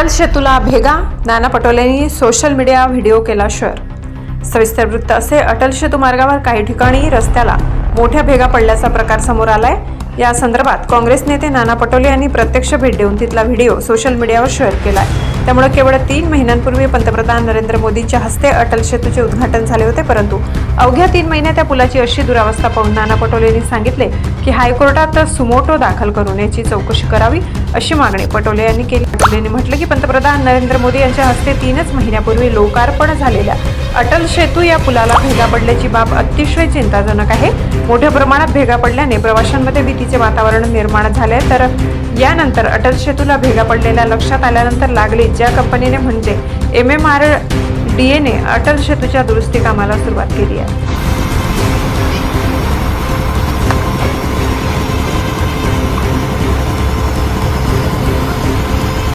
अटल सेतूला भेगा, नाना पटोलेंनी social media video केला share. सविस्तर वृत्त असे, अटल सेतू मार्गावर काही ठिकाणी रस्त्याला मोठ्या भेगा पडल्याचा प्रकार समोर आलाय। या संदर्भात काँग्रेस नेते नाना पटोले यांनी प्रत्यक्ष भेट देऊन तिथला व्हिडिओ सोशल मीडियावर शेअर केलाय। त्यामुळे केवळ 3 महिन्यांपूर्वी पंतप्रधान नरेंद्र मोदींच्या हस्ते अटल सेतूचे उद्घाटन झाले होते, परंतु अवघ्या 3 महिन्यात त्या पुलाची अशी दुरावस्था पाहून नाना पटोलेंनी सांगितले की हायकोर्टात सुमोटो दाखल करून याची चौकशी करावी अशी मागणी पटोले यांनी केली। पटोलेंनी म्हटलं की पंतप्रधान नरेंद्र मोदी यांच्या हस्ते 3च महिन्यापूर्वी लोकार्पण झालेल्या अटल सेतू या पुलाला भेगा पडल्याची बाब अतिशय चिंताजनक आहे। मोठ्या प्रमाणात भेगा पडल्याने प्रवाशांमध्ये भीतीचे वातावरण निर्माण झाले, तर यानंतर अटल सेतूला भेगा पडलेल्या लक्षात आल्यानंतर लागली ज्या कंपनीने म्हणजे MMRDA ने अटल सेतूच्या दुरुस्ती कामाला सुरुवात केली आहे।